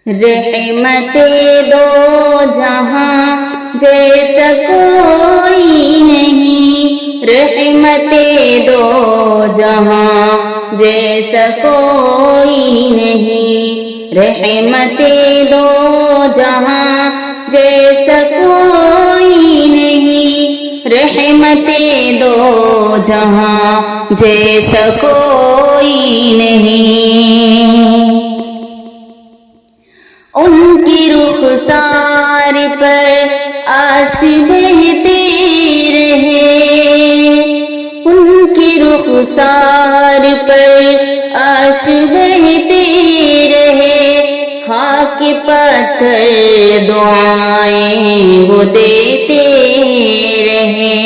رحمت دو جہاں جیسا کوئی نہیں، رحمت دو جہاں جیسا کوئی نہیں، رحمت دو جہاں جیسا کوئی نہیں، رحمت دو جہاں جیسا کوئی نہیں۔ ان کی رخسار پر اشک بہتے رہے، ان کی رخسار پر اشک بہتے رہے، خاک پتھر دعائیں وہ دیتے رہے،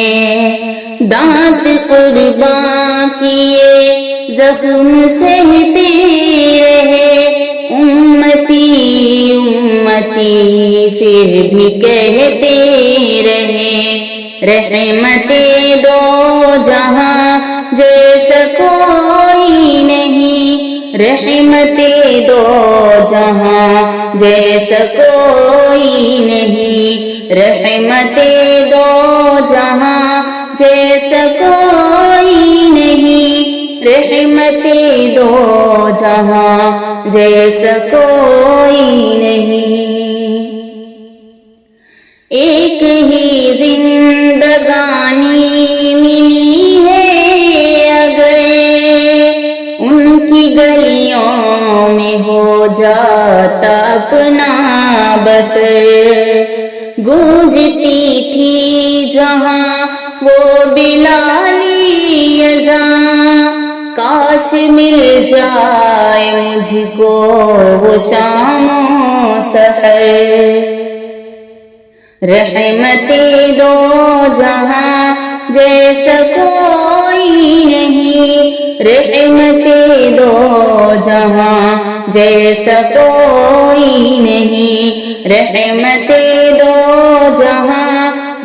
دانت قرباں کیے زخم سہتے رہے، امتی امتی پھر بھی کہتے رہے، رحمت دو جہاں جیسا کوئی نہیں، رحمت دو جہاں جیسا کوئی نہیں، رحمت دو جہاں جیسا کوئی نہیں، رحمت دو جہاں جیسا کوئی نہیں۔ ایک ہی زندگانی ملی ہے اگر، ان کی گلیوں میں ہو جاتا اپنا بسر، گونجتی تھی جہاں وہ بلالی اذاں، کاش مل جائے مجھ کو وہ شام و سحر، رحمت دو جہاں جیسا کوئی نہیں، رحمت دو جہاں جیسا کوئی نہیں، رحمت دو جہاں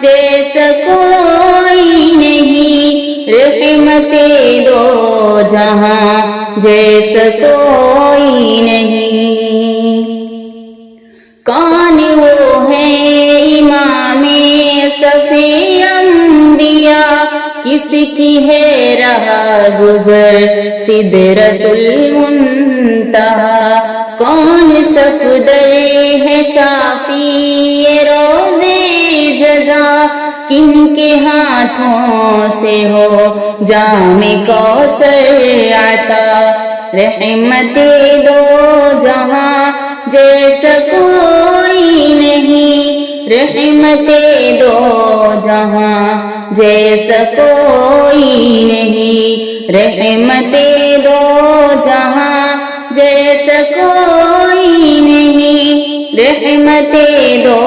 جیسا کوئی نہیں، رحمت دو جہاں جیسا کوئی نہیں۔ کون وہ ہیں امام صفی انبیاء، کس کی ہے راہ گزر سدرۃ المنتہا، کون صفدر ہے شافی روزے جزا، کن کے ہاتھوں سے ہو جام کوثر عطا، رحمت دو جہاں جیسا کوئی نہیں، رحمت دو جہاں جیسا کوئی نہیں، رحمت دو جہاں جیسا کوئی نہیں، رحمت دو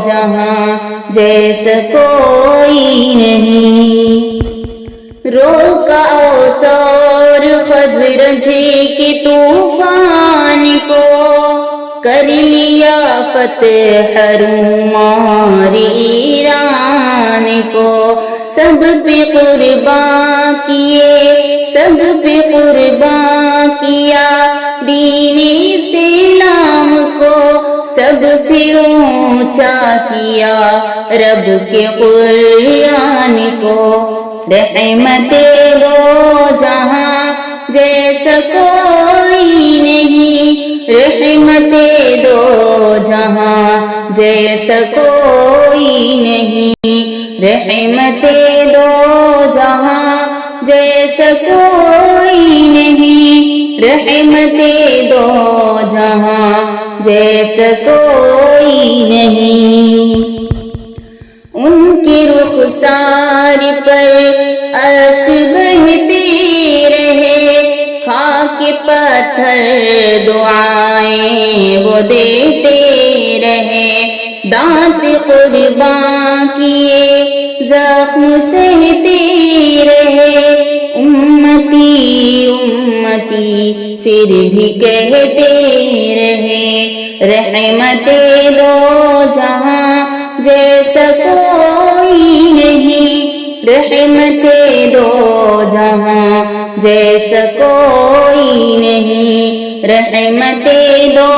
جہاں جیسا کوئی نہیں۔ روکا اوسور خزرج کے طوفان کو، کر لیا فتح روم اور ایران کو، سب پہ قرباں کیے سب پہ قرباں کیا دین اسلام کو، سب سے اونچا کیا رب کے قرآن کو، رحمت دو جہاں جیسا کوئی نہیں، رحمت دو جہاں جیسا کوئی نہیں، رحمت دو جہاں جیسا کوئی نہیں، رحمت دو جہاں جیسا کوئی نہیں۔ ان کی رخسار پر اشک بہتے رہے، خاک پتھر دعائیں وہ دیتے رہے، دانت قرباں کیے زخم سہتے رہے، امتی امتی پھر بھی کہتے رہے، رحمت دو جہاں جیسا کوئی نہیں، رحمت دو جہاں جیسا کوئی نہیں، رحمت دو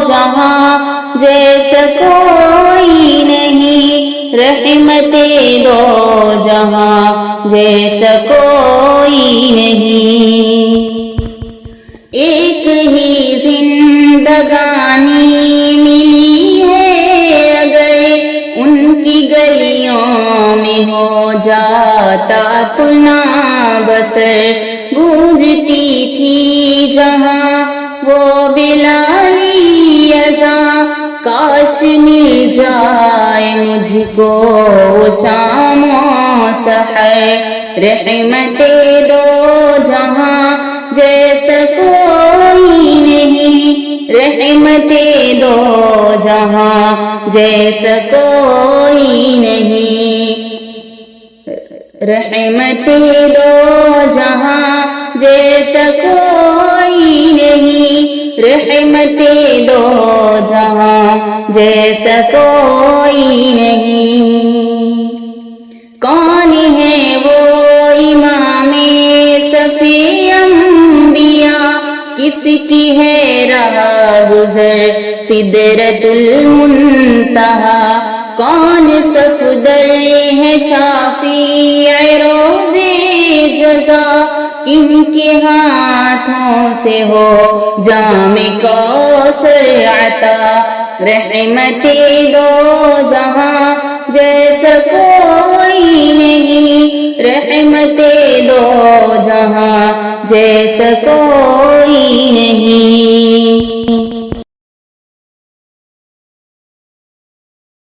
جہاں جیسا کوئی نہیں، رحمت دو جہاں جیسا کوئی نہیں۔ ایک ہی زندگانی ملی ہے اگر ان کی گلیوں میں ہو جاتا اپنا بسر، گونجتی تھی جہاں وہ بلالی اذاں، کاش مل جائے مجھ کو وہ شام و سحر، رحمت دو جہاں جیسا کوئی نہیں، رحمت دو جہاں جیسا کوئی نہیں، رحمت دو جہاں جیسا کوئی نہیں، رحمت دو جہاں جیسا کوئی نہیں۔ کون ہے وہ امام صفی انبیاء، کس کی ہے راہ گزر سدرۃ المنتہا، کون صفدر ہے شافع روز جزا، کن کے ہاتھوں سے ہو جام کوثر عطا، رحمت دو جہاں جیسا کوئی نہیں، رحمت دو جہاں جیسا کوئی نہیں۔